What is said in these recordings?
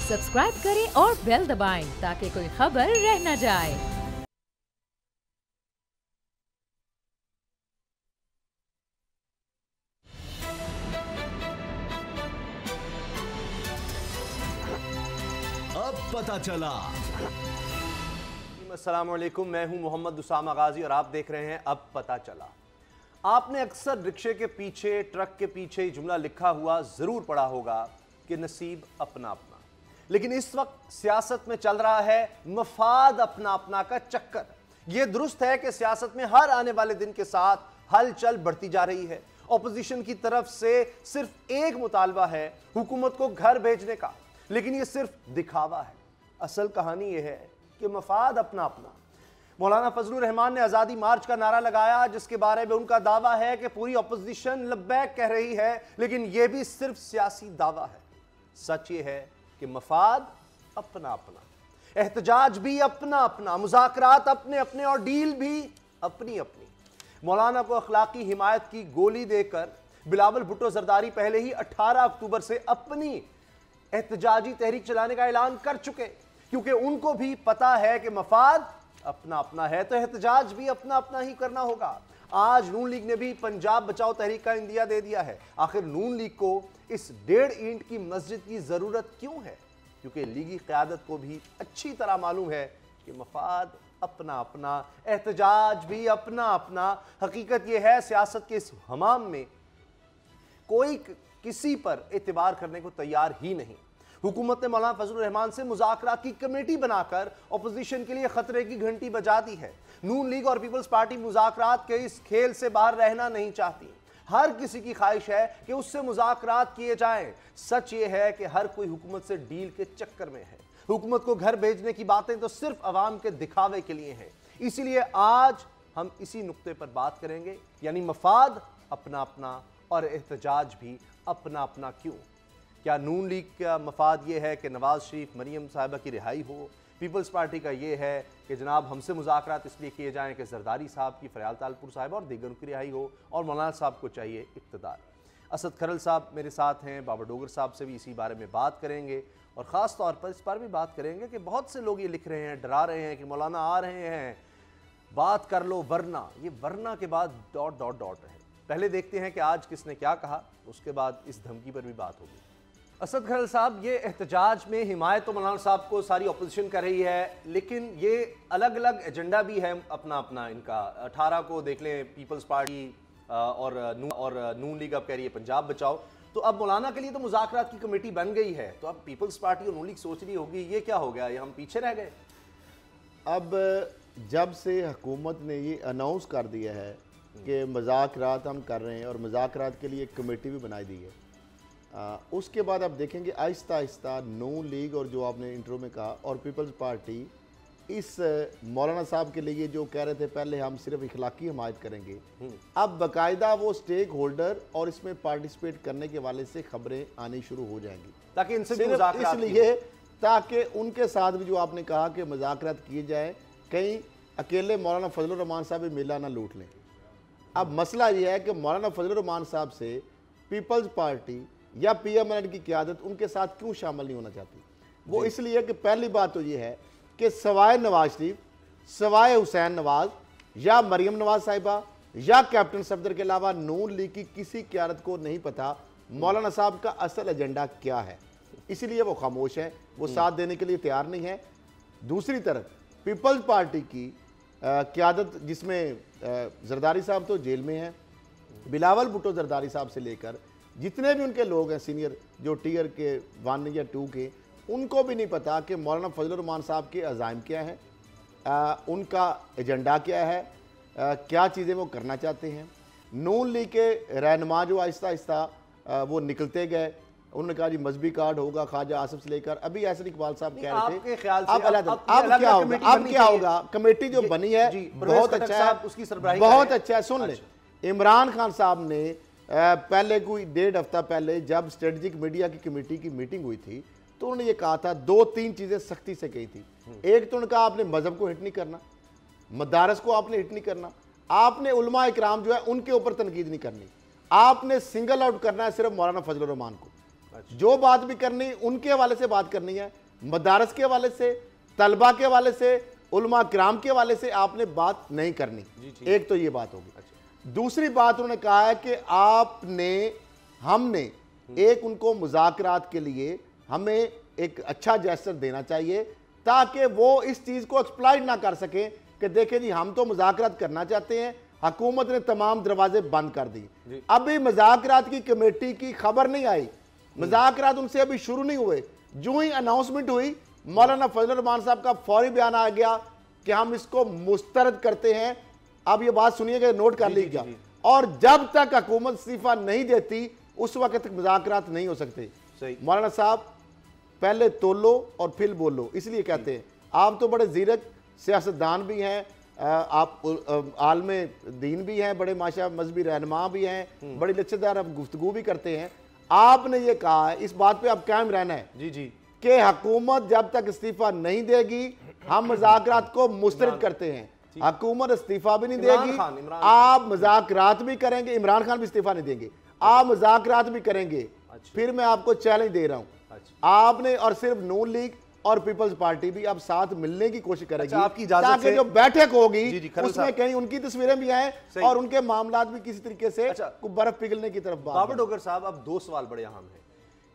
Subscribe करें और bell दबाएं ताकि कोई खबर रह न जाए। अब पता चला। अस्सलाम वालेकुम, मैं हूं मोहम्मद उसामा गाजी और आप देख रहे हैं अब पता चला। आपने अक्सर रिक्शे के पीछे, ट्रक के पीछे जुमला लिखा हुआ जरूर पढ़ा होगा कि नसीब अपना अपना। लेकिन इस वक्त सियासत में चल रहा है मफाद अपना अपना का चक्कर। यह दुरुस्त है कि सियासत में हर आने वाले दिन के साथ हलचल बढ़ती जा रही है। ऑपोजिशन की तरफ से सिर्फ एक मुतालबा है, हुकूमत को घर भेजने का, लेकिन यह सिर्फ दिखावा है। असल कहानी यह है कि मफाद अपना अपना। मौलाना फजलुर रहमान ने आज़ादी मार्च का नारा लगाया, जिसके बारे में उनका दावा है कि पूरी ऑपोजिशन लब्बैक कह रही है, लेकिन यह भी सिर्फ सियासी दावा है। सच ये है कि मफाद अपना अपना, एहतजाज भी अपना अपना, मुज़ाकरात अपने अपने और डील भी अपनी अपनी। मौलाना को अखलाकी हिमायत की गोली देकर बिलावल भुट्टो जरदारी पहले ही 18 अक्टूबर से अपनी एहतजाजी तहरीक चलाने का ऐलान कर चुके, क्योंकि उनको भी पता है कि मफाद अपना अपना है तो एहतजाज भी अपना अपना ही करना होगा। आज नून लीग ने भी पंजाब बचाओ तहरीक का इंदिया दे दिया है। आखिर नून लीग को इस 1.5 ईंट की मस्जिद की जरूरत क्यों है? क्योंकि लीगी क़यादत को भी अच्छी तरह मालूम है कि मफाद अपना अपना, एहतजाज भी अपना अपना। हकीकत यह है सियासत के इस हमाम में कोई किसी पर एतबार करने को तैयार ही नहीं। हुकूमत ने मौलाना फजलुर रहमान से मुज़ाकरात की कमेटी बनाकर अपोजिशन के लिए खतरे की घंटी बजा दी है। नून लीग और पीपल्स पार्टी मुज़ाकरात के इस खेल से बाहर रहना नहीं चाहती। हर किसी की ख्वाहिश है कि उससे मुज़ाकरात किए जाएं। सच ये है कि हर कोई हुकूमत से डील के चक्कर में है। हुकूमत को घर भेजने की बातें तो सिर्फ अवाम के दिखावे के लिए हैं। इसीलिए आज हम इसी नुक्ते पर बात करेंगे, यानी मफाद अपना अपना और एहतजाज भी अपना अपना क्यों। क्या नून लीग का मफाद ये है कि नवाज शरीफ, मरियम साहिबा की रिहाई हो? पीपल्स पार्टी का ये है कि जनाब हमसे मुज़ाकरात इसलिए किए जाएं कि जरदारी साहब की, फरियाल तालपुर साहब और दीगर की रिहाई हो, और मौलाना साहब को चाहिए इक़्तिदार। असद खरल साहब मेरे साथ हैं, बाबा डोगर साहब से भी इसी बारे में बात करेंगे और ख़ास तौर पर इस पर भी बात करेंगे कि बहुत से लोग ये लिख रहे हैं, डरा रहे हैं कि मौलाना आ रहे हैं, बात कर लो वरना। ये वरना के बाद डॉट डॉट डॉट है। पहले देखते हैं कि आज किसने क्या कहा, उसके बाद इस धमकी पर भी बात होगी। असद खरल साहब, ये एहतजाज में हिमायत तो मौलाना साहब को सारी अपोजिशन कर रही है, लेकिन ये अलग अलग एजेंडा भी है अपना अपना इनका। 18 को देख लें पीपल्स पार्टी और नून लीग अब कह रही है पंजाब बचाओ। तो अब मौलाना के लिए तो मुज़ाकरात की कमेटी बन गई है, तो अब पीपल्स पार्टी और नून लीग सोच रही होगी ये क्या हो गया, ये हम पीछे रह गए। अब जब से हुकूमत ने ये अनाउंस कर दिया है कि मुज़ाकरात हम कर रहे हैं और मुज़ाकरात के लिए एक कमेटी भी बनाई दी है, उसके बाद आप देखेंगे आहिस्ता आहिस्ता नून लीग और जो आपने इंट्रो में कहा और पीपल्स पार्टी इस मौलाना साहब के लिए जो कह रहे थे पहले हम सिर्फ इखलाकी हिमायत करेंगे, अब बाकायदा वो स्टेक होल्डर और इसमें पार्टिसिपेट करने के वाले से खबरें आनी शुरू हो जाएंगी, ताकि इनसे इसलिए ताकि उनके साथ भी जो आपने कहा कि मुज़ाकरात किए जाए, कहीं अकेले मौलाना फजलुर रहमान साहब भी मेला ना लूट लें। अब मसला ये है कि मौलाना फजलुर रहमान साहब से पीपल्स पार्टी या पीएमएल की क़यादत उनके साथ क्यों शामिल नहीं होना चाहती? वो इसलिए कि पहली बात तो ये है कि सवाए नवाज शरीफ, सवाए हुसैन नवाज या मरियम नवाज साहिबा या कैप्टन सफदर के अलावा नून लीग की किसी क़यादत को नहीं पता मौलाना साहब का असल एजेंडा क्या है, इसलिए वो खामोश है, वो साथ देने के लिए तैयार नहीं है। दूसरी तरफ पीपल्स पार्टी की क़यादत जिसमें जरदारी साहब तो जेल में हैं, बिलावल भुट्टो जरदारी साहब से लेकर जितने भी उनके लोग हैं सीनियर जो टीयर के 1 या 2 के, उनको भी नहीं पता कि मौलाना फजलुर रहमान साहब के अज़ाइम क्या हैं, उनका एजेंडा क्या है, क्या चीज़ें वो करना चाहते हैं। नून लीग के रहनुमा जो आहिस्ता आहिस्ता वो निकलते गए, उन्होंने कहा जी मजहबी कार्ड होगा ख्वाजा आसिफ से लेकर, अभी एहसन इकबाल साहब कह रहे थे अब क्या होगा। कमेटी जो बनी है बहुत अच्छा है, उसकी सरबराही बहुत अच्छा है। सुन ले, इमरान खान साहब ने पहले कोई 1.5 हफ्ता पहले जब स्ट्रेटजिक मीडिया की कमेटी की मीटिंग हुई थी तो उन्होंने ये कहा था, 2-3 चीज़ें सख्ती से कही थी। एक तो उन्होंने कहा आपने मजहब को हिट नहीं करना, मदारस को आपने हिट नहीं करना, आपने उलमा इकराम जो है उनके ऊपर तनकीद नहीं करनी, आपने सिंगल आउट करना है सिर्फ मौलाना फजलुर रहमान को। जो बात भी करनी उनके हवाले से बात करनी है, मदारस के हवाले से, तलबा के हवाले से, उलमा किराम के हवाले से आपने बात नहीं करनी। एक तो ये बात होगी। दूसरी बात उन्होंने कहा है कि हमने एक उनको मुज़ाकरात के लिए हमें एक अच्छा जेस्चर देना चाहिए ताकि वो इस चीज़ को एक्सप्लॉइट ना कर सकें कि देखें जी हम तो मुज़ाकरात करना चाहते हैं, हुकूमत ने तमाम दरवाजे बंद कर दिए। अभी मुज़ाकरात की कमेटी की खबर नहीं आई, मुज़ाकरात उनसे अभी शुरू नहीं हुए। जो ही अनाउंसमेंट हुई, मौलाना फजलुर रहमान साहब का फौरी बयान आ गया कि हम इसको मुस्तरद करते हैं। अब ये बात सुनिएगा, नोट कर लीजिएगा। और जब तक हुकूमत इस्तीफा नहीं देती उस वक्त तक मुज़ाकरात नहीं हो सकते। मौलाना साहब पहले तोलो और फिर बोलो, इसलिए कहते हैं। आप तो बड़े जीरक सियासतदान भी हैं, आप आलमे दीन भी हैं, बड़े माशा मजहबी रहनुमा भी हैं, बड़ी लचकदार आप गुफ्तगू भी करते हैं। आपने ये कहा है, इस बात पे आप कायम रहना है जी कि हुकूमत जब तक इस्तीफा नहीं देगी हम मुज़ाकरात को मुस्तरद करते हैं। हुकूमत इस्तीफा भी नहीं देगी, आप मुज़ाकरात भी करेंगे, इमरान खान भी इस्तीफा नहीं देंगे, आप मुज़ाकरात भी करेंगे। फिर मैं आपको चैलेंज दे रहा हूं, आपने और सिर्फ नून लीग और पीपल्स पार्टी भी अब साथ मिलने की कोशिश करेगी। आपकी इजाजत से जो बैठक होगी उसमें कहीं उनकी तस्वीरें भी आए और उनके मामलात भी किसी तरीके से बर्फ पिघलने की तरफ। बाबर डोगर साहब, अब दो सवाल बड़े अहम हैं।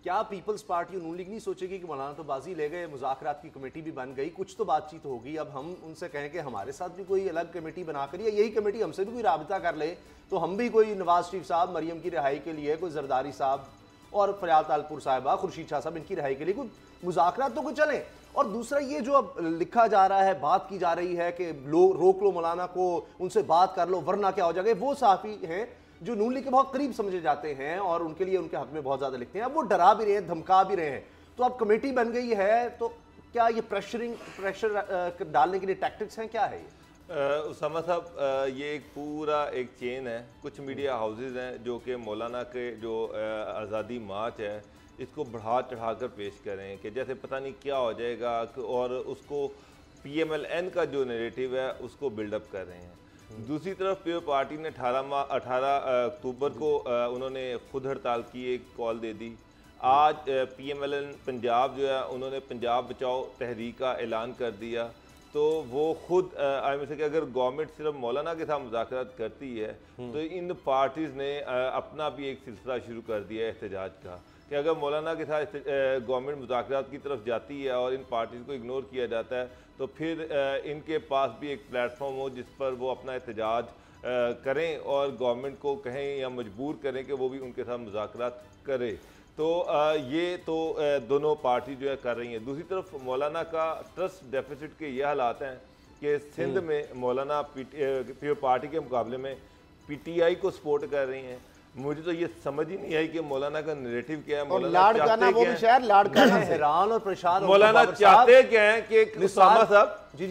क्या पीपल्स पार्टी और नून लीग नहीं सोचेगी कि मौलाना तो बाजी ले गए, मुज़ाकरात की कमेटी भी बन गई, कुछ तो बातचीत होगी, अब हम उनसे कहें कि हमारे साथ भी कोई अलग कमेटी बनाकर या यही कमेटी हमसे भी कोई राबिता कर ले, तो हम भी कोई नवाज शरीफ साहब मरियम की रिहाई के लिए, कोई जरदारी साहब और फरियाद तालपुर साहिबा, खुर्शीद शाह साहब, इनकी रिहाई के लिए कोई मुज़ाकरात तो कोई चले। और दूसरा ये जो अब लिखा जा रहा है, बात की जा रही है कि रोक लो मौलाना को, उनसे बात कर लो वरना क्या हो जाएगा। वो साफ़ी हैं जो नून लीग के बहुत करीब समझे जाते हैं और उनके लिए उनके हक में बहुत ज़्यादा लिखते हैं। अब वो डरा भी रहे हैं, धमका भी रहे हैं। तो अब कमेटी बन गई है, तो क्या ये प्रेशर डालने के लिए टैक्टिक्स हैं, क्या है ये? उसामा साहब, ये एक पूरा एक चेन है। कुछ मीडिया हाउसेज हैं जो कि मौलाना के जो आज़ादी मार्च है इसको बढ़ा चढ़ा कर पेश करें कि जैसे पता नहीं क्या हो जाएगा, और उसको PMLN का जो नैरेटिव है उसको बिल्डअप कर रहे हैं। दूसरी तरफ पीपल्स पार्टी ने 18 अक्टूबर को उन्होंने खुद हड़ताल की एक कॉल दे दी। आज PMLN पंजाब जो है उन्होंने पंजाब बचाओ तहरीक का ऐलान कर दिया। तो वो खुद में कि अगर गवर्नमेंट सिर्फ मौलाना के साथ मुज़ाकरात करती है तो इन पार्टीज़ ने अपना भी एक सिलसिला शुरू कर दिया है एहतजाज का, कि अगर मौलाना के साथ गवर्नमेंट मुज़ाकरात की तरफ जाती है और इन पार्टीज़ को इग्नोर किया जाता है तो फिर इनके पास भी एक प्लेटफॉर्म हो जिस पर वो अपना एहतजाज करें और गवर्नमेंट को कहें या मजबूर करें कि वो भी उनके साथ मुज़ाकरात करे। तो ये तो दोनों पार्टी जो है कर रही हैं। दूसरी तरफ मौलाना का ट्रस्ट डेफिसिट के ये हालात हैं कि सिंध में मौलाना पीपल्स पार्टी के मुकाबले में PTI को सपोर्ट कर रही हैं। मुझे तो ये समझ ही नहीं आई कि मौलाना का नैरेटिव क्या है, मौलाना चाहते क्या है कि उसामा साहब जी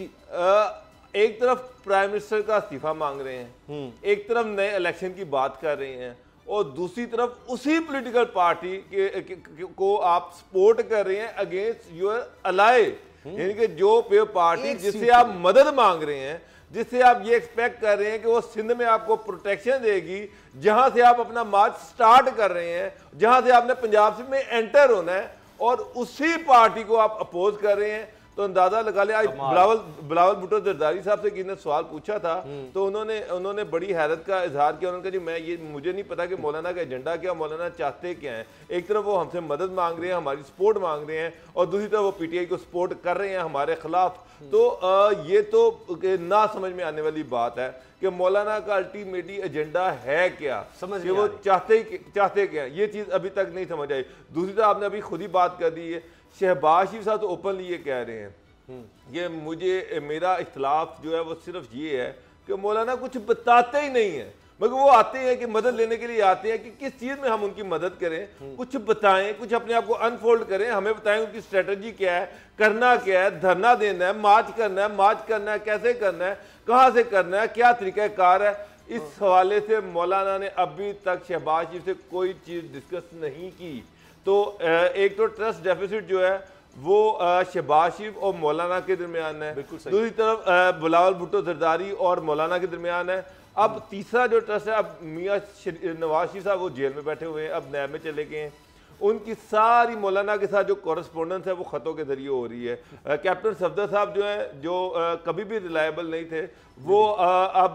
एक तरफ प्राइम मिनिस्टर का इस्तीफा मांग रहे हैं, एक तरफ नए इलेक्शन की बात कर रहे हैं और दूसरी तरफ उसी पॉलिटिकल पार्टी को आप सपोर्ट कर रहे हैं अगेंस्ट योर अलाय, यानी कि जो पीपल्स पार्टी जिससे आप मदद मांग रहे हैं, जिससे आप ये एक्सपेक्ट कर रहे हैं कि वो सिंध में आपको प्रोटेक्शन देगी, जहां से आप अपना मार्च स्टार्ट कर रहे हैं, जहां से आपने पंजाब में एंटर होना है, और उसी पार्टी को आप अपोज कर रहे हैं। तो अंदाजा लगा लिया। आज बिलावल भुट्टो जरदारी साहब से किसी ने सवाल पूछा था तो उन्होंने बड़ी हैरत का इजहार किया। उन्होंने कहा जी मुझे नहीं पता कि मौलाना का एजेंडा क्या, मौलाना चाहते क्या हैं। एक तरफ वो हमसे मदद मांग रहे हैं, हमारी सपोर्ट मांग रहे हैं, और दूसरी तरफ वो PTI को सपोर्ट कर रहे हैं हमारे खिलाफ। तो ये तो ना समझ में आने वाली बात है कि मौलाना का अल्टीमेटली एजेंडा है क्या, समझ कि वो चाहते क्या, ये चीज़ अभी तक नहीं समझ आई। दूसरी तरफ आपने अभी खुद ही बात कर दी है, शहबाज शरीफ साहब तो ओपनली ये कह रहे हैं ये मेरा इख्तलाफ जो है वो सिर्फ ये है कि मौलाना कुछ बताते ही नहीं है, मगर वो आते हैं कि मदद लेने के लिए आते हैं कि किस चीज़ में हम उनकी मदद करें, कुछ बताएं, कुछ अपने आप को अनफोल्ड करें, हमें बताएं उनकी स्ट्रेटजी क्या है, करना क्या है, धरना देना है, मार्च करना है, कैसे करना है, कहाँ से करना है, क्या तरीक़ाकार है। इस हवाले से मौलाना ने अभी तक शहबाज शरीफ से कोई चीज़ डिस्कस नहीं की। तो एक तो ट्रस्ट डेफिसिट जो है वो शहबाज शरीफ और मौलाना के दरमियान है, दूसरी तरफ बिलावल भुट्टो जरदारी और मौलाना के दरमियान है। अब तीसरा जो ट्रस्ट है, अब मियाँ नवाज शरीफ साहब वो जेल में बैठे हुए हैं, अब नैब में चले गए हैं, उनकी सारी मौलाना के साथ जो कॉरेस्पोंडेंस है वो ख़तों के जरिए हो रही है। कैप्टन सफदर साहब जो हैं, जो कभी भी रिलायबल नहीं थे, वो अब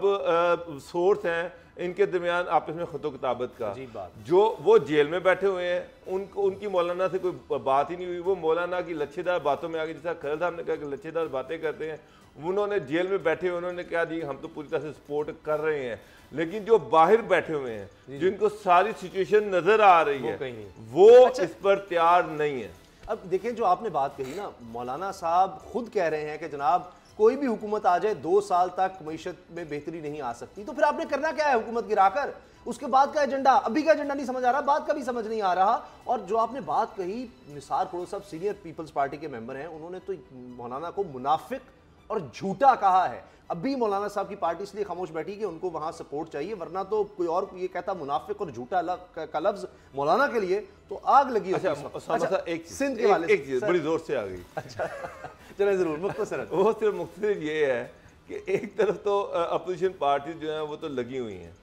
सोर्स हैं इनके दरमियान आपस में खतो किताबत का। जो वो जेल में बैठे हुए हैं, उनकी मौलाना से कोई बात ही नहीं हुई। वो मौलाना की लच्छेदार बातों में आ गई, जैसा खरल साहब ने कहा कि लच्छेदार बातें करते हैं। उन्होंने जेल में बैठे हुए उन्होंने कहा जी हम तो पूरी तरह से सपोर्ट कर रहे हैं, लेकिन जो बाहर बैठे हुए हैं जिनको सारी सिचुएशन नजर आ रही है वो इस पर तैयार नहीं है। अब देखें, जो आपने बात कही ना, मौलाना साहब खुद कह रहे हैं कि जनाब कोई भी हुकूमत आ जाए 2 साल तक मईशत में बेहतरी नहीं आ सकती, तो फिर आपने करना क्या है हुकूमत गिराकर? उसके बाद का एजेंडा, अभी का एजेंडा नहीं समझ आ रहा, बाद का भी समझ नहीं आ रहा। और जो आपने बात कही, निसार कुरैशी साहब सीनियर पीपल्स पार्टी के मेंबर हैं, उन्होंने तो मौलाना को मुनाफिक और झूठा कहा है। अभी मौलाना साहब की पार्टी इसलिए खामोश बैठी कि उनको वहां सपोर्ट चाहिए, वरना तो कोई और ये कहता मुनाफिक और झूठा का लफ्ज मौलाना के लिए तो आग लगी होती। अच्छा, एक सिंध के वाले एक चीज बड़ी जोर से आ गई। अच्छा चले जरूर मुख्तसर। वो सिर्फ मुख्तसर ये है कि एक तरफ तो अपोजिशन पार्टी जो है वो तो लगी हुई हैं,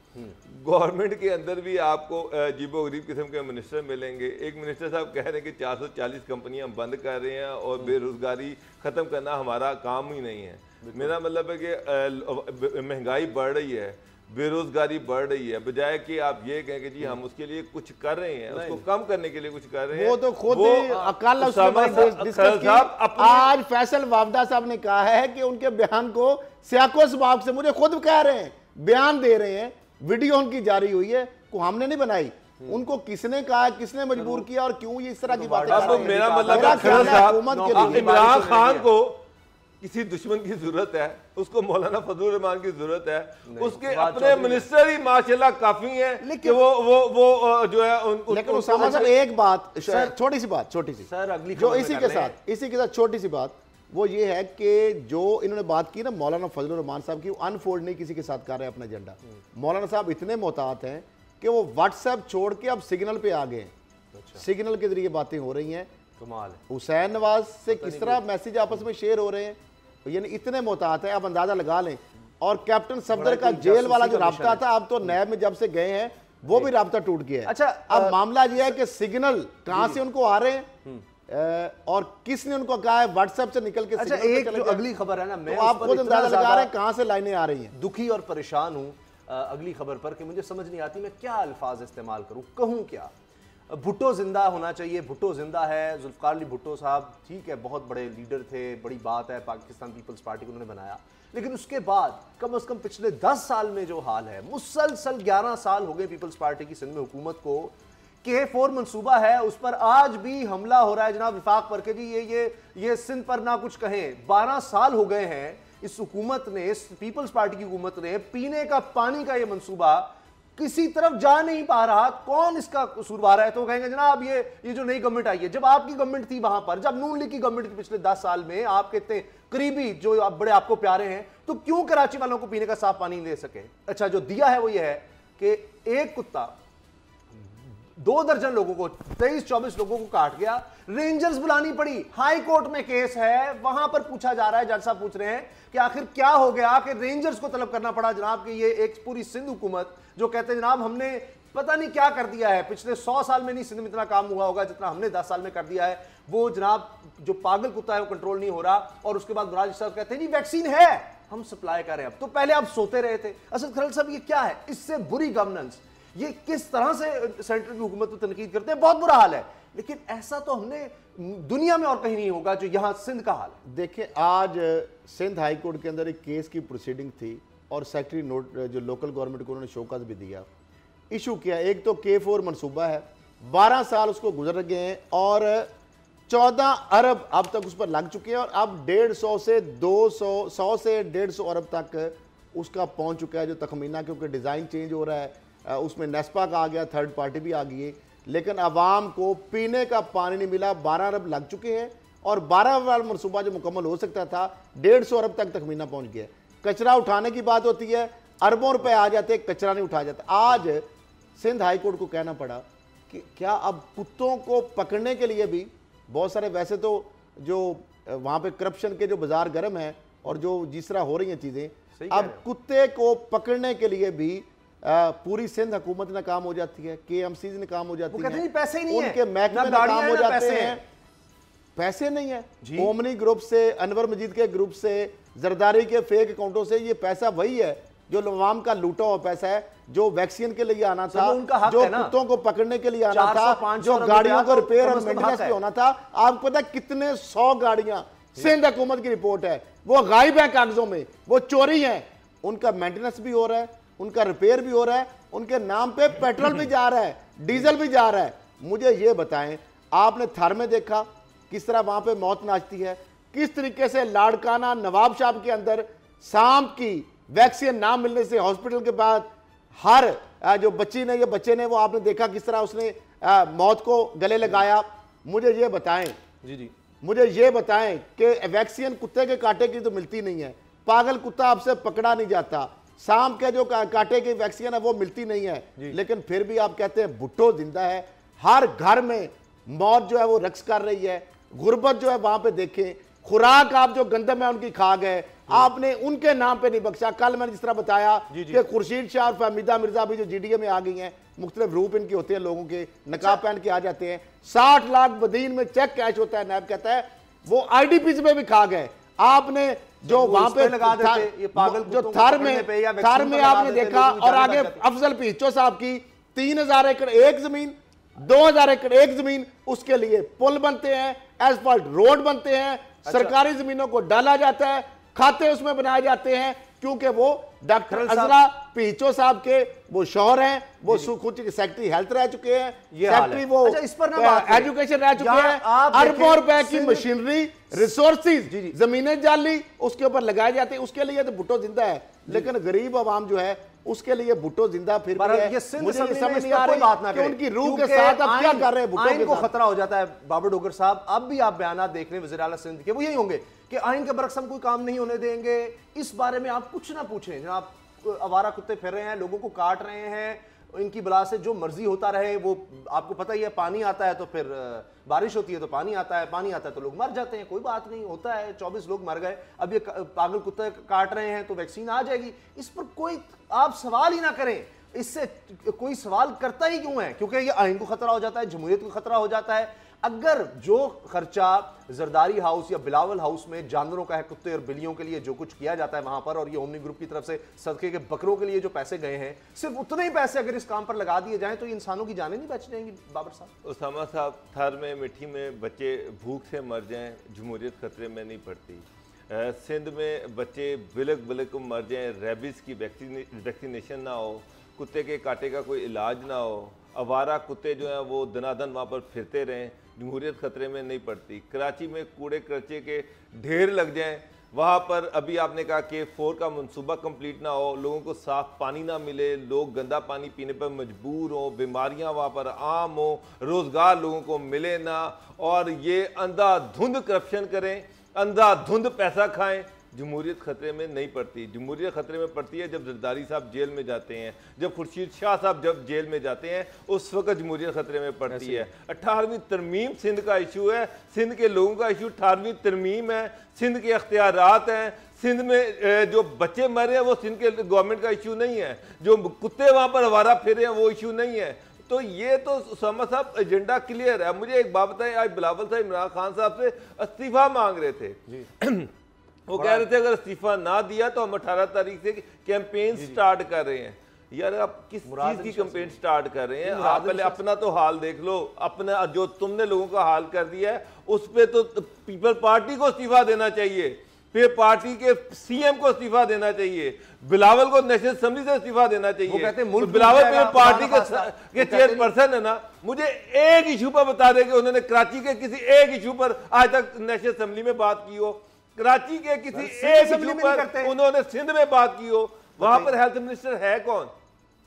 गवर्नमेंट के अंदर भी आपको अजीबो गरीब किस्म के मिनिस्टर मिलेंगे। एक मिनिस्टर साहब कह रहे हैं कि 440 कंपनियां हम बंद कर रहे हैं और बेरोजगारी ख़त्म करना हमारा काम ही नहीं है। मेरा मतलब है कि महंगाई बढ़ रही है, बेरोजगारी बढ़ रही है, बजाय कि आप ये कहें कि जी हम उसके लिए कुछ कर रहे हैं, उसको कम करने के लिए कुछ कर रहे हैं। वो तो खुद आज फैसल वावदा साहब ने कहा है कि उनके बयान को सियाको सबाब से, मुझे खुद कह रहे हैं, बयान दे रहे हैं, वीडियो उनकी जारी हुई है, को हमने नहीं बनाई, उनको किसने कहा, किसने मजबूर किया और क्यों ये इस तरह की बातें कर रहे हैं। मेरा मतलब इमरान खान को किसी दुश्मन की जरूरत है, उसको मौलाना फजलुर रहमान की जरूरत है, उसके अपने मिनिस्टर ही माशाल्लाह काफी हैं, लेकिन वो जो है लेकिन उसामा साहब एक बात, छोटी सी बात, छोटी सी सर, अगली जो इसी के साथ छोटी सी बात वो ये है कि जो इन्होंने बात की ना मौलाना फजलुर रहमान साहब की, अनफोल्ड नहीं किसी के साथ कर रहे हैं अपना एजेंडा। मौलाना साहब इतने मोहतात हैं कि वो व्हाट्सएप छोड़ के अब सिग्नल पे आ गए। सिग्नल के जरिए बातें हो रही हैं। कमाल है। हुसैन नवाज से किस तरह मैसेज आपस में शेयर हो रहे हैं, यानी इतने मोहतात हैं, आप अंदाजा लगा लें। और कैप्टन सफदर का जेल वाला जो राब्ता था, अब तो नैब में जब से गए हैं वो भी राब्ता टूट गया है। अच्छा, अब मामला यह है कि सिग्नल कहां से उनको आ रहे हैं और किसने उनको कहा है व्हाट्सएप से निकल के। अच्छा, एक जो अगली खबर है ना, मैं तो आप खुद अंदाजा लगा रहे हैं कहां से लाइनें आ रही हैं। दुखी और परेशान हूं अगली खबर पर कि मुझे समझ नहीं आती मैं क्या अल्फाज इस्तेमाल करूं, कहूं क्या। भुट्टो जिंदा होना चाहिए, भुट्टो जिंदा है। जुल्फकार अली भुट्टो साहब ठीक है, बहुत बड़े लीडर थे, बड़ी बात है, पाकिस्तान पीपल्स पार्टी को उन्होंने बनाया, लेकिन उसके बाद कम से कम पिछले 10 साल में जो हाल है, मुसलसल 11 साल हो गए पीपल्स पार्टी की सिंध में हुकूमत को, K4 मंसूबा है, उस पर आज भी हमला हो रहा है जनाब विफाक पर के जी ये सिंध पर ना कुछ कहें। 12 साल हो गए हैं इस हुकूमत ने, इस पीपल्स पार्टी की हुकूमत ने पीने का पानी का ये मंसूबा किसी तरफ जा नहीं पा रहा। कौन इसका कसूरवार है? तो कहेंगे जनाब ये जो नई गवर्नमेंट आई है, जब आपकी गवर्नमेंट थी वहां पर, जब नून लीग की गवर्नमेंट थी पिछले 10 साल में, आपके इतने करीबी जो आप बड़े आपको प्यारे हैं, तो क्यों कराची वालों को पीने का साफ पानी नहीं दे सके? अच्छा, जो दिया है वो ये है कि एक कुत्ता 2 दर्जन लोगों को, 23-24 लोगों को काट गया, रेंजर्स बुलानी पड़ी, हाई कोर्ट में केस है, वहां पर पूछा जा रहा है, जज साहब पूछ रहे हैं कि आखिर क्या हो गया कि रेंजर्स को तलब करना पड़ा जनाब कि ये एक पूरी सिंध हुकूमत जो कहते हैं जनाब हमने पता नहीं क्या कर दिया है, पिछले 100 साल में नहीं सिंध में इतना काम हुआ होगा जितना हमने 10 साल में कर दिया है। वो जनाब जो पागल कुत्ता है वो कंट्रोल नहीं हो रहा। और उसके बाद मुराद साहब कहते हैं जी वैक्सीन है, हम सप्लाई कर रहे हैं। अब तो पहले आप सोते रहे थे। असद खरल साहब, ये क्या है? इससे बुरी गवर्नेंस, ये किस तरह से सेंटर की हुकूमत को तनकीद करते हैं, बहुत बुरा हाल है। लेकिन ऐसा तो हमने दुनिया में और कहीं नहीं होगा जो यहां सिंध का हाल है। देखिए, आज सिंध हाई कोर्ट के अंदर एक केस की प्रोसीडिंग थी और सेक्रेटरी नोट जो लोकल गवर्नमेंट को उन्होंने शोकाज भी दिया, इशू किया। एक तो K4 मनसूबा है, 12 साल उसको गुजर गए हैं और 14 अरब अब तक उस पर लग चुके हैं और अब 150 से 200, 100 से 150 अरब तक उसका पहुंच चुका है जो तखमीना, क्योंकि डिज़ाइन चेंज हो रहा है, उसमें नेस्पा का आ गया, थर्ड पार्टी भी आ गई है, लेकिन आवाम को पीने का पानी नहीं मिला। 12 अरब लग चुके हैं और 12 वाला मनसूबा जो मुकम्मल हो सकता था 150 अरब तक तखमीना पहुंच गया। कचरा उठाने की बात होती है, अरबों रुपए आ जाते, कचरा नहीं उठाया जाता। आज सिंध हाई कोर्ट को कहना पड़ा कि क्या अब कुत्तों को पकड़ने के लिए भी बहुत सारे, वैसे तो जो वहां पे करप्शन के जो बाजार गर्म है और जो जिस तरह हो रही हैं चीजें, अब कुत्ते को पकड़ने के लिए भी पूरी सिंध हुकूमत नाकाम हो जाती है, KMCs नाकाम हो जाती है, पैसे ही नहीं है, उनके महकमे नाकाम हो जाते हैं, पैसे नहीं है। ओमनी ग्रुप से, अनवर मजीद के ग्रुप से, जरदारी के फेक अकाउंटों से ये पैसा वही है जो अवाम का लूटा हुआ पैसा है, जो वैक्सीन के लिए आना था, जो कुत्तों को पकड़ने के लिए आना था, जो गाड़ियों को रिपेयर और मेंटेनेंस पे होना था। आपको पता है कितने 100 गाड़ियां सिंध हुकूमत की रिपोर्ट है वो गायब है कागजों में, वो चोरी है। उनका मेंटेनेंस भी हो रहा है, उनका रिपेयर भी हो रहा है, उनके नाम पे पेट्रोल भी जा रहा है, डीजल भी जा रहा है। मुझे ये बताएं, आपने थर में देखा किस तरह वहां पे मौत नाचती है, किस तरीके से लाड़काना नवाब साहब के अंदर सांप की वैक्सीन ना मिलने से हॉस्पिटल के बाद हर जो बच्चे ने वो आपने देखा किस तरह उसने मौत को गले लगाया। मुझे ये बताएं, मुझे ये बताएं कि वैक्सीन कुत्ते के कांटे की तो मिलती नहीं है, पागल कुत्ता आपसे पकड़ा नहीं जाता, सांप के जो कांटे की वैक्सीन है वो मिलती नहीं है, लेकिन फिर भी आप कहते हैं भुट्टो जिंदा है। हर घर में मौत जो है वो रक्स कर रही है, गुर्बत जो है वहां पे देखें, खुराक आप जो गंदम है उनकी खा गए, आपने उनके नाम पे नहीं बख्शा। कल मैंने जिस तरह बताया कि खुर्शीद शाह और फहमीदा मिर्जा भी जो GDA में आ गई हैं, मुख्तलिफ रूप इनके होते हैं, लोगों के नकाब पहन के आ जाते हैं, 60 लाख बदीन में चेक कैश होता है, नैब कहता है वो IDPs में भी खा गए। आपने जो वहां पे लगा देते, ये पागल जो थर में आपने देखा, और आगे अफजल पीचो साहब की 3000 एकड़ एक जमीन, 2000 एकड़ एक जमीन, उसके लिए पुल बनते हैं, एसफाल्ट रोड बनते हैं, सरकारी जमीनों को डाला जाता है, खाते उसमें बनाए जाते हैं, क्योंकि वो डॉक्टर अजरा पीचो साहब के वो शौहर हैं, वो खुद सेक्रेटरी हेल्थ रह चुके हैं, सेक्रेटरी वो एजुकेशन रह चुके हैं। अरबों रुपए की मशीनरी, रिसोर्सेज, जमीनें जाली उसके ऊपर लगाए जाते हैं, उसके लिए तो भुट्टो जिंदा है, लेकिन गरीब आवाम जो है उसके लिए भुट्टो जिंदा फिर भी है। मुझे ये समझ नहीं आ रही कि उनकी रूह के साथ अब क्या कर रहे हैं भुट्टो के साथ। खतरा हो जाता है। बाबर डोगर साहब, अब भी आप बयान देख रहे हैं वज़ीर आला सिंध के, वो यही होंगे कि आइन के बरक्स हम कोई काम नहीं होने देंगे, इस बारे में आप कुछ ना पूछें जनाब, आवारा कुत्ते फिर रहे हैं, लोगों को काट रहे हैं, इनकी बला से जो मर्जी होता रहे। वो आपको पता ही है, पानी आता है तो फिर बारिश होती है तो पानी आता है तो लोग मर जाते हैं, कोई बात नहीं, होता है, 24 लोग मर गए, अब ये पागल कुत्ते काट रहे हैं तो वैक्सीन आ जाएगी। इस पर कोई आप सवाल ही ना करें, इससे कोई सवाल करता ही क्यों है? क्योंकि ये आइन को खतरा हो जाता है, जमहूरियत को खतरा हो जाता है। अगर जो खर्चा जरदारी हाउस या बिलावल हाउस में जानवरों का है, कुत्ते और बिल्लियों के लिए जो कुछ किया जाता है वहां पर, और ये ओमनी ग्रुप की तरफ से सदके के बकरों के लिए जो पैसे गए हैं, सिर्फ उतने ही पैसे अगर इस काम पर लगा दिए जाएं तो इंसानों की जानें नहीं बच जाएंगी। बाबर साहब, उसामा साहब, थर में मिट्टी में बच्चे भूख से मर जाएं, जमहूरियत खतरे में नहीं पड़ती। सिंध में बच्चे बिलक मर जाएं, रेबीज की वैक्सीनेशन ना हो, कुत्ते के कांटे का कोई इलाज ना हो, आवारा कुत्ते जो हैं वो दनादन वहाँ पर फिरते रहें, जमहूरियत खतरे में नहीं पड़ती। कराची में कूड़े कचरे के ढेर लग जाएं, वहाँ पर अभी आपने कहा कि 4 का मंसूबा कंप्लीट ना हो, लोगों को साफ पानी ना मिले, लोग गंदा पानी पीने पर मजबूर हों, बीमारियाँ वहाँ पर आम हो, रोज़गार लोगों को मिले ना, और ये अंधाधुंध करप्शन करें, अंधाधुंध पैसा खाएं, जमहूरियत खतरे में नहीं पड़ती। जमहूरियत खतरे में पड़ती है जब जरदारी साहब जेल में जाते हैं, जब खुर्शीद शाह साहब जब जेल में जाते हैं, उस वक्त जमहूरियत खतरे में पड़ती है। 18वीं तरमीम सिंध का इशू है, सिंध के लोगों का इशू 18वीं तरमीम है, सिंध के अख्तियारात हैं, सिंध में जो बच्चे मर रहे हैं वो सिंध के गवर्नमेंट का इशू नहीं है, जो कुत्ते वहाँ पर आवारा फिर हैं वो इशू नहीं है। तो ये तो उसामा साहब एजेंडा क्लियर है। मुझे एक बात बताएं, आज बिलावल साहब इमरान खान साहब से इस्तीफा मांग रहे थे, वो कह रहे थे अगर इस्तीफा ना दिया तो हम 18 तारीख से कैंपेन स्टार्ट कर रहे हैं। यार आप किस चीज की कैंपेन स्टार्ट कर रहे हैं? आप पहले अपना तो हाल देख लो, अपना जो तुमने लोगों का हाल कर दिया है उस पे तो पीपल पार्टी को इस्तीफा देना चाहिए, फिर पार्टी के CM को इस्तीफा देना चाहिए, बिलावल को नेशनल असेंबली से इस्तीफा देना चाहिए। कहते हैं बिलावल पे पार्टी के चेयरपर्सन है ना, मुझे एक इशू पर बता दें कि उन्होंने कराची के किसी एक इशू पर आज तक नेशनल असेंबली में बात की हो, कराची के किसी एक इशू पर उन्होंने सिंध में बात की हो, वहां पर हेल्थ मिनिस्टर है कौन?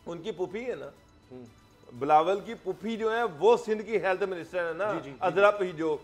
उनकी पुफी है ना, बिलावल की पुफी जो है वो सिंध की हेल्थ मिनिस्टर है ना, अदरा पीजो।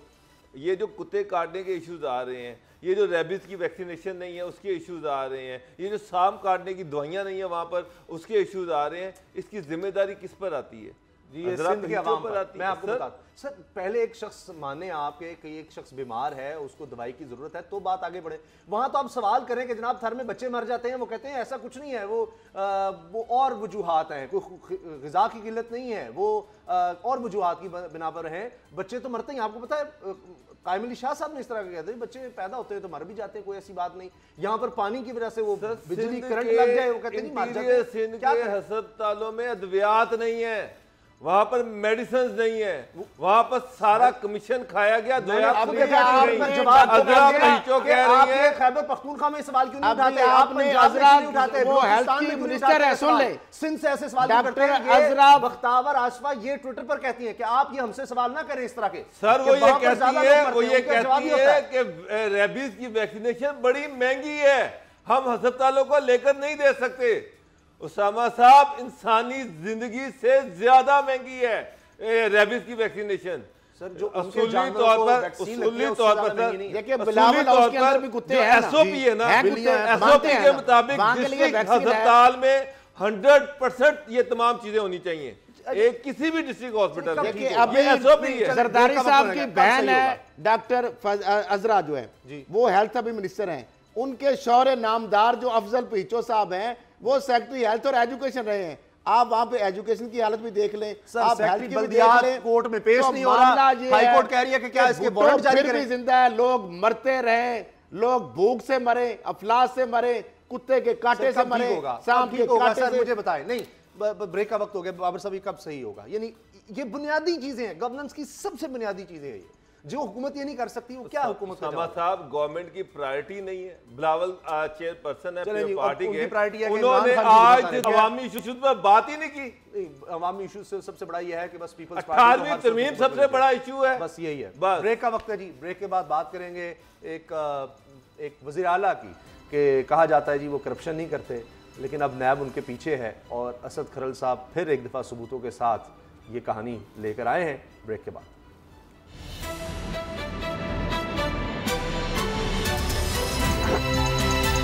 ये जो कुत्ते काटने के इश्यूज आ रहे हैं, ये जो रेबीज की वैक्सीनेशन नहीं है उसके इश्यूज आ रहे हैं, ये जो सांप काटने की दवाइयाँ नहीं है वहाँ पर उसके इश्यूज आ रहे हैं, इसकी जिम्मेदारी किस पर आती है? जी, ये सिंध के अवाम पर मैं आपको बता सर, पहले एक शख्स माने आपके कि एक शख्स बीमार है, उसको दवाई की जरूरत है, तो बात आगे बढ़े। वहां तो आप सवाल करें कि जनाब थर में बच्चे मर जाते हैं, वो कहते हैं ऐसा कुछ नहीं है, वो और वजूहात हैं, कोई ग़िज़ा की किल्लत नहीं है, वो और वजूहात की बिना पर हैं, बच्चे तो मरते हैं। आपको पता है कायम अली शाह साहब ने इस तरह का कहते हैं बच्चे पैदा होते हैं तो मर भी जाते हैं, कोई ऐसी बात नहीं। यहाँ पर पानी की वजह से वो बिजली करंट लग जाए, वो कहते हैं मर जाते हैं। सिंध के अस्पतालों में अद्वियात नहीं है, वहां पर मेडिसिन नहीं है, वहां पर सारा कमीशन खाया गया। खैबर पख्तूनख्वा में सवाल क्यों नहीं उठाते? आप पंजाब में नहीं उठाते, वो हेल्थ की मिनिस्टर है, सुन ले, सिंध से ऐसे सवाल नहीं करते हैं। बख्तावर आशफा ये ट्विटर पर कहती हैं कि आप ये हमसे सवाल ना करें इस तरह के। सर वो ये कहती है कि रेबीज की वैक्सीनेशन बड़ी महंगी है, हम अस्पतालों को लेकर नहीं दे सकते। उसामा साहब, इंसानी जिंदगी से ज्यादा महंगी है रेबीज की वैक्सीनेशन। सर जो उसूली तौर पर देखिए बिलावल उसके अंदर भी कुत्ते हैं, एसओपी है ना, एसओपी के मुताबिक डिस्ट्रिक्ट अस्पताल में 100% ये तमाम चीजें होनी चाहिए, एक किसी भी डिस्ट्रिक्ट हॉस्पिटल। देखिए अभी जरदारी साहब की बहन है डॉक्टर अजरा जो है, वो हेल्थ अभी मिनिस्टर हैं, उनके शौहरे नामदार जो अफजल पीचो साहब हैं, वो सेक्रेटरी हेल्थ और एजुकेशन रहे हैं। आप वहां पे एजुकेशन की हालत भी देख लें, आप हेल्थ की भी देख लें, कोर्ट में पेश नहीं हो रहा, हाई कोर्ट कह रही है कि क्या इसके वारंट जारी करें। जिंदा है, लोग मरते रहे, लोग भूख से मरे, अफलास से मरे, कुत्ते के कांटे से मरे, सांप के कांटे से। मुझे बताएं, नहीं ब्रेक का वक्त हो गया बाबर साहब, कब सही होगा? यानी ये बुनियादी चीजें हैं, गवर्नेंस की सबसे बुनियादी चीजें हैं, जो हुकूमत ये नहीं कर सकती वो क्या हुकूमत का जवाब? साहब गवर्नमेंट की प्रायोरिटी नहीं है। बिलावल चेयरपर्सन है पार्टी के, प्रायोरिटी है, उन्होंने आज अवामी इशूज पर बात ही नहीं की। अवामी इशू से सबसे बड़ा ये है कि बस पीपल्स 18वीं तरमीम सबसे बड़ा इशू है, बस यही है। ब्रेक का वक्त है जी, ब्रेक के बाद बात करेंगे एक वज़ीर आला की, कि कहा जाता है जी वो करप्शन नहीं करते, लेकिन अब नैब उनके पीछे है और असद खरल साहब फिर एक दफा सबूतों के साथ ये कहानी लेकर आए हैं। ब्रेक के बाद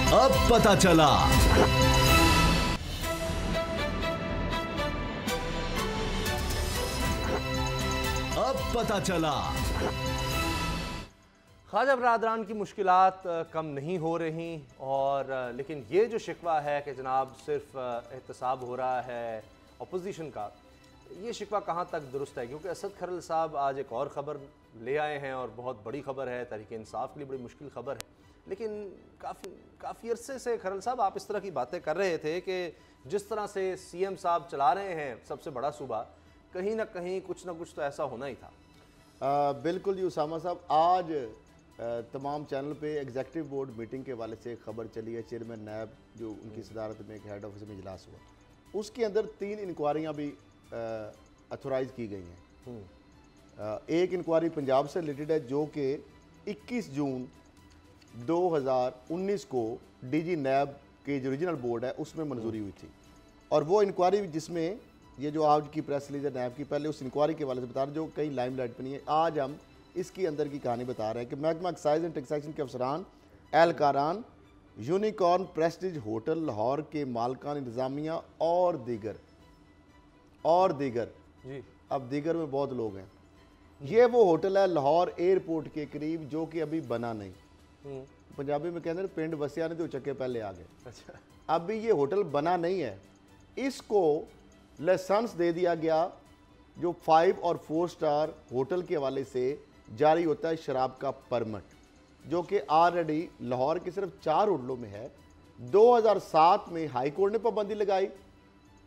अब पता चला। अब पता चला। ख्वाजा बरादरान की मुश्किलात कम नहीं हो रही, और लेकिन ये जो शिकवा है कि जनाब सिर्फ एहतसाब हो रहा है अपोजिशन का, ये शिकवा कहाँ तक दुरुस्त है? क्योंकि असद खरल साहब आज एक और ख़बर ले आए हैं और बहुत बड़ी ख़बर है, तहरीक इंसाफ के लिए बड़ी मुश्किल ख़बर है। लेकिन काफ़ी अरसे से खरल साहब आप इस तरह की बातें कर रहे थे कि जिस तरह से सीएम साहब चला रहे हैं सबसे बड़ा सूबा, कहीं ना कहीं कुछ ना कुछ तो ऐसा होना ही था। बिल्कुल जी उसामा साहब, आज तमाम चैनल पे एग्जीक्यूटिव बोर्ड मीटिंग के हवाले से खबर चली है, चेयरमैन नैब जो उनकी सदारत में एक हेड ऑफिस में इजलास हुआ, उसके अंदर 3 इंक्वायरियाँ भी अथोराइज की गई हैं। एक इंक्वायरी पंजाब से रिलेटेड है जो कि 21 जून 2019 को डीजी नैब के जो रीजनल बोर्ड है उसमें मंजूरी हुई थी, और वो इंक्वायरी जिसमें ये जो आज की प्रेस रिलीज है नैब की, पहले उस इंक्वायरी के हवाले से बता रहे जो कई लाइमलाइट पर नहीं है। आज हम इसकी अंदर की कहानी बता रहे हैं कि महकमा एक्साइज एंड टैक्सेशन के अफसरान, एहलकारान, यूनिकॉर्न प्रेस्टीज होटल लाहौर के मालकान इंतजामिया और दीगर जी, अब दीगर में बहुत लोग हैं। ये वो होटल है लाहौर एयरपोर्ट के करीब जो कि अभी बना नहीं, पंजाबी में कहते हैं पिंड वसिया ने तो चक्के पहले आ गए। अच्छा, अभी ये होटल बना नहीं है, इसको लाइसेंस दे दिया गया जो 5 और 4 स्टार होटल के हवाले से जारी होता है शराब का परमिट, जो कि ऑलरेडी लाहौर के सिर्फ 4 होटलों में है। 2007 में हाई कोर्ट ने पाबंदी लगाई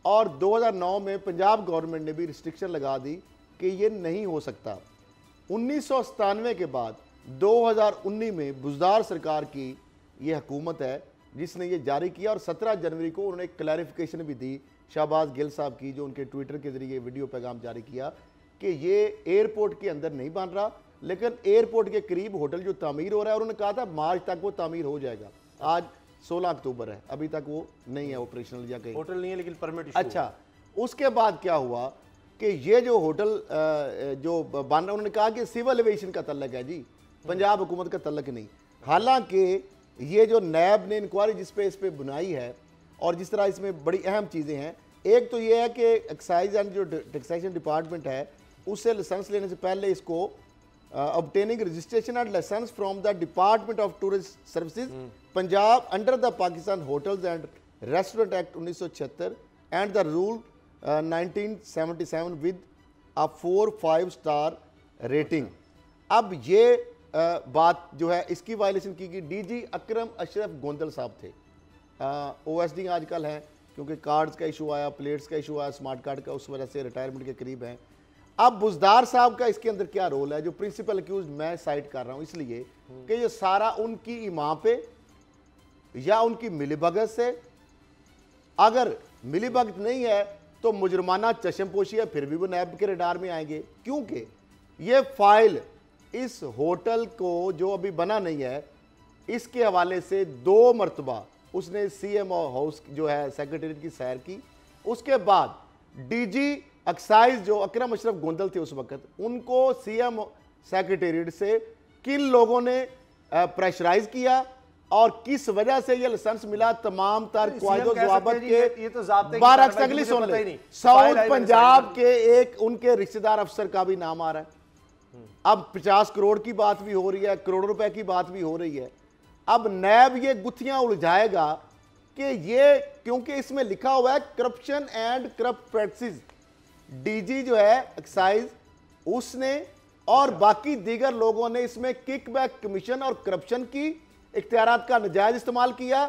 और 2009 में पंजाब गवर्नमेंट ने भी रिस्ट्रिक्शन लगा दी कि ये नहीं हो सकता। 1997 के बाद 2019 में बुजदार सरकार की ये हुकूमत है जिसने ये जारी किया, और 17 जनवरी को उन्होंने एक क्लैरिफिकेशन भी दी शाहबाज गिल साहब की, जो उनके ट्विटर के जरिए वीडियो पैगाम जारी किया कि ये एयरपोर्ट के अंदर नहीं बन रहा, लेकिन एयरपोर्ट के करीब होटल जो तामीर हो रहा है, और उन्होंने कहा था मार्च तक वो तामीर हो जाएगा। आज 16 अक्टूबर है, अभी तक वो नहीं है ऑपरेशनल या कहीं होटल नहीं है, लेकिन परमिट। अच्छा, उसके बाद क्या हुआ कि ये जो होटल जो बन रहा, उन्होंने कहा कि सिविल एविएशन का तल्लक है जी, पंजाब हुकूमत का तल्लक नहीं। हालांकि ये जो नैब ने इंक्वायरी जिस पे इस पे बुनाई है और जिस तरह इसमें बड़ी अहम चीज़ें हैं एक तो ये है कि एक्साइज एंड जो टैक्सेशन डिपार्टमेंट है उससे लाइसेंस लेने से पहले इसको obtaining registration and license from the Department of Tourist Services Punjab under the Pakistan Hotels and Restaurant Act 1976 and the rule 1977 with a 4-5 star rating. अब ये बात जो है इसकी वायलेशन की गई डीजी अकरम अशरफ गोंदल साहब थे। ओएसडी आजकल हैं क्योंकि कार्ड्स का इशू आया, प्लेट्स का इशू आया, स्मार्ट कार्ड का, उस वजह से रिटायरमेंट के करीब हैं। अब बुजदार साहब का इसके अंदर क्या रोल है, जो प्रिंसिपल अक्यूज मैं साइड कर रहा हूं इसलिए कि ये सारा उनकी इमाम पे या उनकी मिलीभगत से, अगर मिलीभगत नहीं है तो मुजरमाना चश्मपोशी है, फिर भी वो नैब के रडार में आएंगे। क्योंकि ये फाइल इस होटल को जो अभी बना नहीं है इसके हवाले से 2 मरतबा उसने सीएमओ हाउस जो है सेक्रेटरीट की सैर की। उसके बाद डीजी एक्साइज जो अकरम अशरफ गोंदल थे उस वक्त, उनको सीएम सेक्रेटेरिएट से किन लोगों ने प्रेशराइज किया और किस वजह से ये लाइसेंस मिला, तमाम तर क्वायदो जवाबत के। ये तो ज़ाब्ते की 12 कार्रवाई अगली मुझे सुन पता ही ले, नहीं। साउथ पंजाब के एक उनके रिश्तेदार अफसर का भी नाम आ रहा है। अब 50 करोड़ की बात भी हो रही है, करोड़ रुपए की बात भी हो रही है। अब नैब ये गुत्थियां उलझाएगा कि ये, क्योंकि इसमें लिखा हुआ है corruption and corrupt practices. DG जो है एक्साइज उसने और बाकी दीगर लोगों ने इसमें किकबैक कमीशन और करप्शन की इख्तियारात का नाजायज इस्तेमाल किया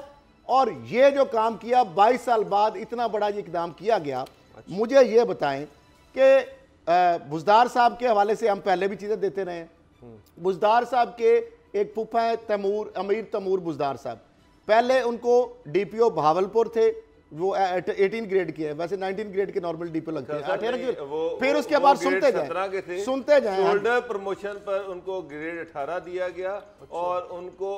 और ये जो काम किया 22 साल बाद इतना बड़ा ये इकदाम किया गया। मुझे ये बताएं कि बुजदार साहब के हवाले से हम पहले भी चीजें देते रहे हैं। बुजदार साहब के एक फूफा है तैमूर, अमीर तैमूर बुजदार साहब, पहले उनको डीपीओ भावलपुर थे, वो 18 ग्रेड के है, वैसे 19 ग्रेड के नॉर्मल डीपीओ लगते हैं, 18 ग्रेड। फिर उसके बाद सुनते जाएं शोल्डर प्रमोशन पर उनको ग्रेड 18 दिया गया और उनको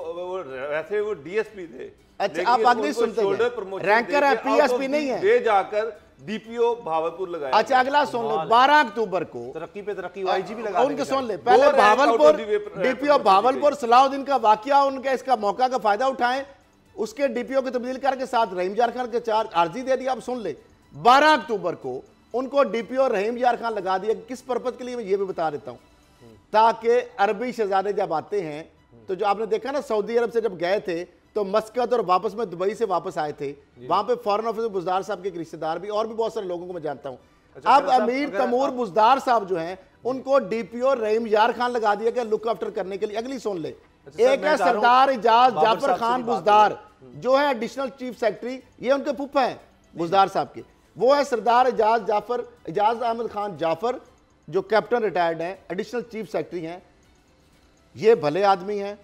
वैसे वो डीएसपी थे। अच्छा, आप अगली सुनते हैं, रैंकर है, पीएसपी नहीं है, दे जाकर डीपीओ भावलपुर लगाया। अच्छा, अगला सुन लो, 12 अक्टूबर को तरक्की पे तरक्की आईजी भी लगा उनके सुन ले, पहले भावलपुर डीपीओ भावलपुर सलाउद्दीन का वाकया, उनका इसका मौका का फायदा उठाएं, उसके डीपीओ की तब्दील करके साथ रहीम यार खान के 4 आर्जी दे दिया। अब सुन ले, 12 अक्टूबर को उनको डीपीओ रहीम यार खान लगा दिया। किस पर्पज के लिए मैं ये भी बता देता हूं, ताकि अरबी शहजादे जब आते हैं तो जो आपने देखा ना सऊदी अरब से जब गए थे तो मस्कत और वापस में दुबई से वापस आए थे, वहां पे फॉरेन ऑफिसर बुजदार साहब के एक रिश्तेदार भी और भी बहुत सारे लोगों को मैं जानता हूं। अब अमीर तैमूर बुजदार साहब जो हैं उनको डीपीओ रहीम यार खान लगा दिया गया लुक आफ्टर करने के लिए। अगली सुन ले, एक है सरदार इजाज जाफर खान बुजदार जो है एडिशनल चीफ सेक्रेटरी, ये उनके फूफा हैं बुजदार साहब के। वो है सरदार इजाज अहमद खान जाफर जो कैप्टन रिटायर्ड हैं, एडिशनल चीफ सेक्रेटरी हैं। ये भले आदमी हैं,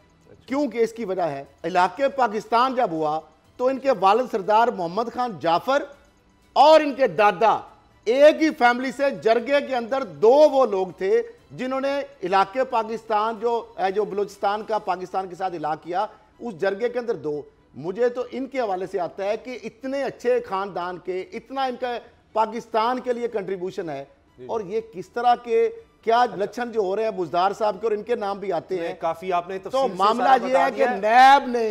क्योंकि इसकी वजह है इलाके पाकिस्तान जब हुआ तो इनके वालिद सरदार मोहम्मद खान जाफर और इनके दादा एक ही फैमिली से जरगे के अंदर 2 वो लोग थे जिन्होंने इलाके पाकिस्तान जो बलूचिस्तान का पाकिस्तान के साथ इलाका किया, उस जरगे के अंदर 2। मुझे तो इनके हवाले से आता है कि इतने अच्छे खानदान के, इतना इनका पाकिस्तान के लिए कंट्रीब्यूशन है, और ये किस तरह के क्या लक्षण जो हो रहे हैं बुजदार साहब के और इनके नाम भी आते हैं काफी आपने तो मामला ये है कि नैब ने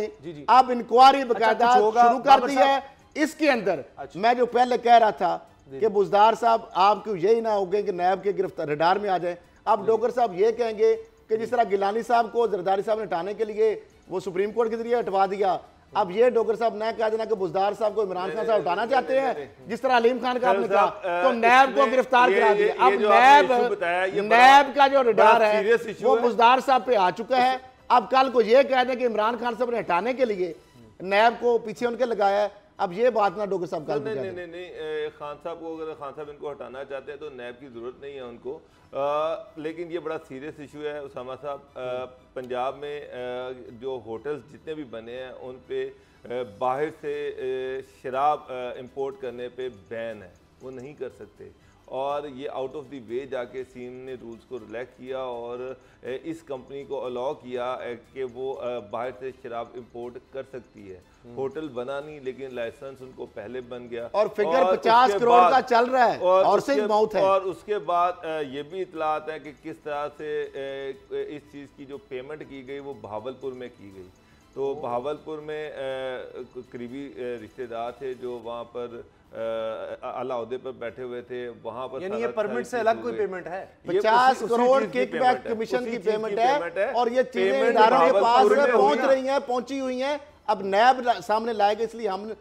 अब इंक्वायरी बकायदा शुरू कर दी है इसके अंदर। मैं जो पहले कह रहा था कि बुजदार साहब आपको यही ना हो गए कि नैब के गिरफ्तार रडार में आ जाए, अब डोगर साहब ये कहेंगे कि जिस तरह गिलानी साहब को जरदारी साहब ने हटाने के लिए वो सुप्रीम कोर्ट के जरिए हटवा दिया, अब ये डोगर साहब न कह देना कि बुजदार साहब को इमरान खान साहब उठाना चाहते हैं जिस तरह अलीम खान का आपने कहा, तो नैब को गिरफ्तार करा दिया। अब नैब का जो रडार है वो बुजदार साहब पे आ चुका है। अब कल को ये कह दें कि इमरान खान साहब ने हटाने के लिए नैब को पीछे उनके लगाया है, अब ये बात ना डोगर साहब नहीं खान साहब को, अगर खान साहब इनको हटाना चाहते हैं तो नैब की जरूरत नहीं है उनको। लेकिन ये बड़ा सीरियस इशू है उसामा साहब। पंजाब में जो होटल्स जितने भी बने हैं उन पे बाहर से शराब इंपोर्ट करने पे बैन है, वो नहीं कर सकते। और ये आउट ऑफ द वे जाके सीएम ने रूल्स को रिलैक्स किया और इस कंपनी को अलाउ किया कि वो बाहर से शराब इंपोर्ट कर सकती है। होटल बना नहीं लेकिन लाइसेंस उनको पहले बन गया और फिगर 50 करोड़ का चल रहा है और उसके बाद ये भी इतलात है कि किस तरह से इस चीज़ की जो पेमेंट की गई वो भावलपुर में की गई। तो बहावलपुर में करीबी रिश्तेदार थे जो वहाँ पर आला ओहदे पर बैठे हुए थे, वहाँ पर यानी ये परमिट से अलग कोई पेमेंट है? 50 करोड़ किकबैक कमीशन की पेमेंट है और ये चीजें इदारों के पास पहुंच रही हैं, पहुंची हुई हैं। अब नैब सामने लाएगा, इसलिए हम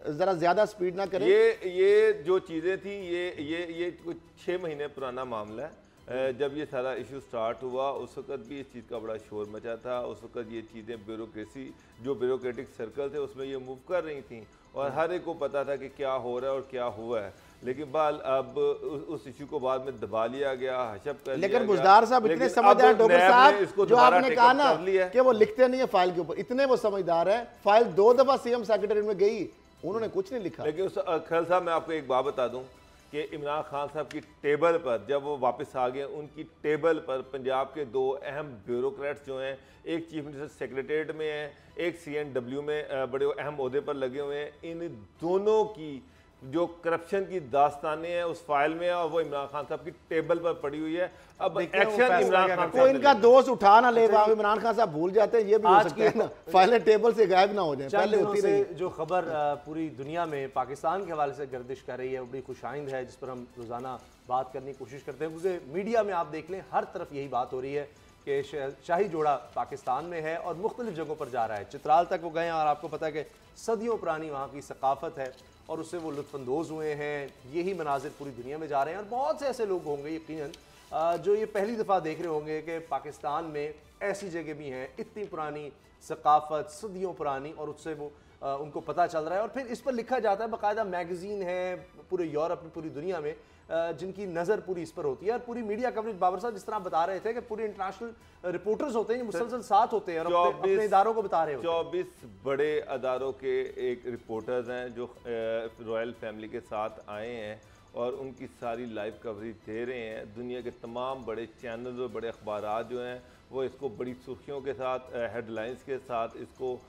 जरा ज्यादा स्पीड ना करें। ये जो चीजें थी ये कुछ 6 महीने पुराना मामला है। जब ये सारा इशू स्टार्ट हुआ उस वक्त भी इस चीज़ का बड़ा शोर मचा था। उस वक्त ये चीज़ें ब्यूरोक्रेसी जो ब्यूरोक्रेटिक सर्कल थे उसमें ये मूव कर रही थी और हर एक को पता था कि क्या हो रहा है और क्या हुआ है। लेकिन बाल अब उस इशू को बाद में दबा लिया गया, हशप कर लिया। लेकिन बुजदार साहब इतने समझदार डॉक्टर साहब, जो आपने कहा ना कि वो लिखते नहीं है फाइल के ऊपर, इतने वो समझदार है। फाइल 2 दफा सीएम सेक्रेटरी में गई, उन्होंने कुछ नहीं लिखा। लेकिन खैर साहब मैं आपको एक बात बता दूं कि इमरान खान साहब की टेबल पर जब वो वापस आ गए, उनकी टेबल पर पंजाब के 2 अहम ब्यूरोक्रेट्स जो हैं, एक चीफ मिनिस्टर सेक्रेटरीट में है, एक CNW में बड़े अहम ओहदे पर लगे हुए हैं। इन दोनों की जो करप्शन की दास्तानें हैं उस फाइल में है और वो इमरान खान साहब की टेबल पर पड़ी हुई है। अब एक्शन इमरान खान को इनका दोस्त उठा ना ले, इमरान खान साहब भूल जाते हैं, ये भी हो सकता है ना, फाइलें टेबल से गायब ना हो जाए। पहले होती रही जो खबर पूरी दुनिया में पाकिस्तान के हवाले से गर्दिश कर रही है वो बड़ी खुशाइंद है, जिस पर हम रोजाना बात करने की कोशिश करते हैं, क्योंकि मीडिया में आप देख लें हर तरफ यही बात हो रही है कि शाही जोड़ा पाकिस्तान में है और मुख्तलिफ जगहों पर जा रहा है। चित्राल तक वो गए और आपको पता है कि सदियों पुरानी वहाँ की सकाफत है और उससे वो लुत्फानंदोज़ हुए हैं। यही मनाजिर पूरी दुनिया में जा रहे हैं और बहुत से ऐसे लोग होंगे यकीनन जो ये पहली दफ़ा देख रहे होंगे कि पाकिस्तान में ऐसी जगह भी हैं, इतनी पुरानी सकाफत, सदियों पुरानी, और उससे वो उनको पता चल रहा है। और फिर इस पर लिखा जाता है, बाकायदा मैगज़ीन है पूरे यूरोप में, पूरी दुनिया में जिनकी नज़र पूरी इस पर होती है और पूरी मीडिया कवरेज। बाबर साहब जिस तरह बता रहे थे कि पूरे इंटरनेशनल रिपोर्टर्स होते हैं जो मुसलसल साथ होते हैं और अपने इदारों को बता रहे होते हैं। 24 बड़े अदारों के एक रिपोर्टर्स हैं जो रॉयल फैमिली के साथ आए हैं और उनकी सारी लाइव कवरेज दे रहे हैं। दुनिया के तमाम बड़े चैनल और बड़े अखबारात जो हैं वो इसको बड़ी सुर्खियों के साथ, हेडलाइंस के साथ इसको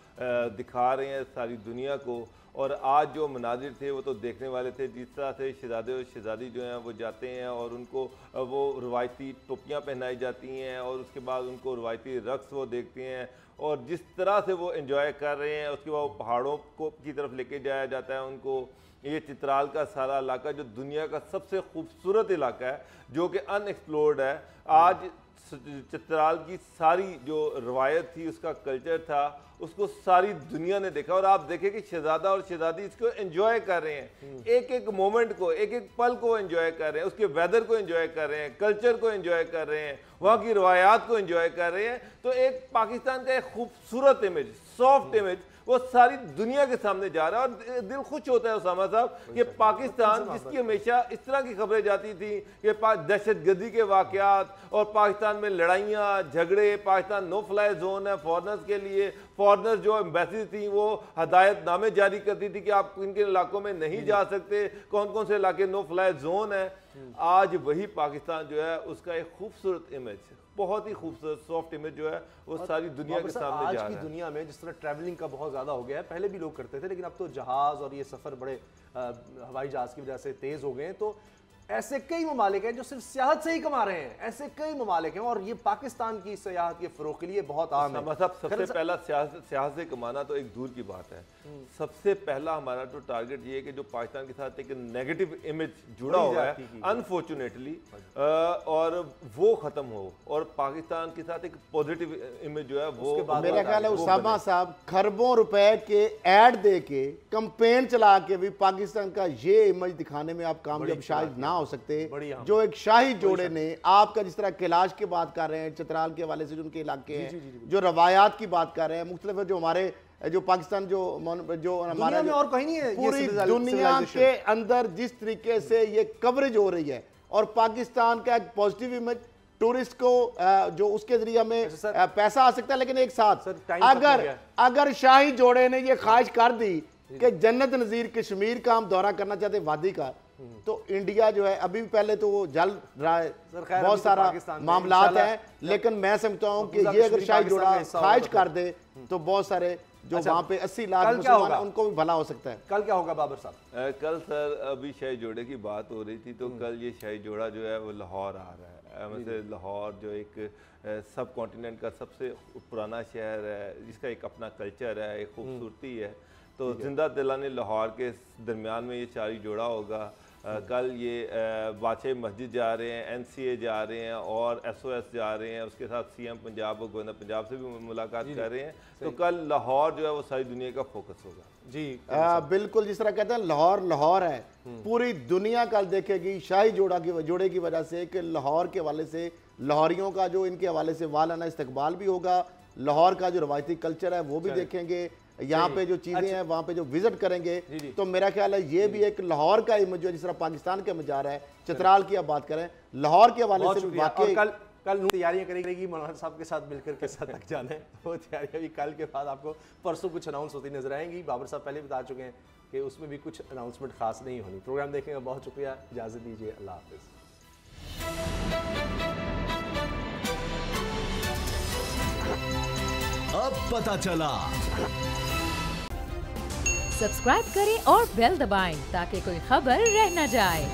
दिखा रहे हैं सारी दुनिया को। और आज जो मनाजिर थे वो तो देखने वाले थे, जिस तरह से शहजादे और शहजादी जो हैं वो जाते हैं और उनको वो रवायती टोपियाँ पहनाई जाती हैं और उसके बाद उनको रवायती रक्स वो देखते हैं और जिस तरह से वो एंजॉय कर रहे हैं। उसके बाद वो पहाड़ों को की तरफ लेके जाया जाता है उनको। ये चित्राल का सारा इलाका जो दुनिया का सबसे खूबसूरत इलाका है, जो कि अनएक्सप्लोर्ड है, आज चित्राल की सारी जो रवायत थी, उसका कल्चर था, उसको सारी दुनिया ने देखा। और आप देखें कि शहजादा और शहजादी इसको एंजॉय कर रहे हैं, एक एक मोमेंट को, एक एक पल को एंजॉय कर रहे हैं, उसके वेदर को एंजॉय कर रहे हैं, कल्चर को एंजॉय कर रहे हैं, वहाँ की रवायात को एंजॉय कर रहे हैं। तो एक पाकिस्तान का एक खूबसूरत इमेज, सॉफ्ट इमेज वो सारी दुनिया के सामने जा रहा है। और दिल खुश होता है उसामा साहब कि पाकिस्तान, जिसकी हमेशा इस तरह की खबरें जाती थी कि दहशतगर्दी के वाकयात और पाकिस्तान में लड़ाइयाँ झगड़े, पाकिस्तान नो फ्लाई जोन है फॉरनर्स के लिए, फॉरनर्स जो एम्बेसी थी वो हदायतनामे जारी करती थी कि आप इनके इलाकों में नहीं जा सकते, कौन कौन से इलाके नो फ्लाई जोन है। आज वही पाकिस्तान जो है उसका एक खूबसूरत इमेज, बहुत ही खूबसूरत सॉफ्ट इमेज जो है वो सारी दुनिया के सामने जा रहा है। आज की दुनिया में जिस तरह ट्रैवलिंग का बहुत ज़्यादा हो गया है, पहले भी लोग करते थे लेकिन अब तो जहाज़ और ये सफ़र बड़े हवाई जहाज़ की वजह से तेज़ हो गए हैं। तो ऐसे कई ममालिक हैं जो सिर्फ सियाहत से ही कमा रहे हैं, ऐसे कई ममालिक हैं और ये पाकिस्तान की सियाहत के फ़रोग़ के लिए बहुत आम है। सबसे पहला सियाहत से कमाना तो एक दूर की बात है। सबसे पहला हमारा तो टारगेट ये है कि जो पाकिस्तान के साथ एक नेगेटिव इमेज जुड़ा हुआ है अनफॉर्चुनेटली, और वो ख़त्म हो और पाकिस्तान के साथ एक पॉजिटिव इमेज जो है वो। मेरा ख्याल है उसामा साहब खरबों रुपए के ऐड दे के कैंपेन चला के भी पाकिस्तान का ये इमेज दिखाने में आप कामयाब शायद ना हो सकते। जो एक शाही जोड़े ने आपका जिस तरह कैलाश की बात कर रहे हैं, चित्राल के हवाले से जो उनके इलाके हैं, जो रवायात की बात कर रहे हैं, मुख्तलिफ जो हमारे जो पाकिस्तान जो हमारा और कहीं नहीं है, पूरी दुनिया के अंदर जिस तरीके से ये कवरेज हो रही है और पाकिस्तान का एक पॉजिटिव इमेज टूरिस्ट को जो उसके जरिए हमें पैसा आ सकता है। लेकिन एक साथ अगर शाही जोड़े ने ये ख्वाहिश कर दी कि जन्नत नज़ीर कश्मीर का हम दौरा करना चाहते वादी का, तो इंडिया जो है अभी भी पहले तो वो जल रहा है, बहुत सारा मामलात है। लेकिन मैं समझता हूँ कि ये अगर शाही जोड़ा ख्वाहिश कर दे तो बहुत सारे जो वहाँ पे 80 लाख मुसलमान उनको भी भला हो सकता है। कल क्या होगा बाबर साहब? कल सर अभी शाही जोड़े की बात हो रही थी, तो कल ये शाही जोड़ा जो है वो लाहौर आ रहा है। मतलब लाहौर जो एक सब कॉन्टिनेंट का सबसे पुराना शहर है, जिसका एक अपना कल्चर है, एक खूबसूरती है, तो जिंदा दिलाने लाहौर के दरमियान में ये चारी जोड़ा होगा। कल ये बादशाह मस्जिद जा रहे हैं, NCA जा रहे हैं और SOS जा रहे हैं, उसके साथ CM पंजाब और गवर्नर पंजाब से भी मुलाकात कर रहे हैं, तो कल लाहौर जो है वो सारी दुनिया का फोकस होगा। जी बिल्कुल, जिस तरह कहते हैं लाहौर लाहौर है, पूरी दुनिया कल देखेगी शाही जोड़े की वजह से कि लाहौर के हवाले से लाहौरियों का जो इनके हवाले से वालाना इस्तकबाल भी होगा, लाहौर का जो रवायती कल्चर है वो भी देखेंगे, यहाँ पे जो चीजें हैं वहाँ पे जो विजिट करेंगे, तो मेरा ख्याल है ये भी एक लाहौर का इमेज जो जिस तरह पाकिस्तान का इमेज आ रहा है, चित्राल की आप बात करें, लाहौर के हवाले से वाकई कल तैयारियां करेगी मौलाना साहब के साथ मिलकर के साथ तक जाना है, वो तैयारियां भी कल के बाद आपको परसों कुछ अनाउंस होती नजर आएंगी। बाबर साहब पहले बता चुके हैं कि उसमें भी कुछ अनाउंसमेंट खास नहीं होनी। प्रोग्राम देखने का बहुत शुक्रिया, इजाजत दीजिए, अल्लाह हाफिज। अब पता चला। सब्सक्राइब करें और बेल दबाएं ताकि कोई खबर रह न जाए।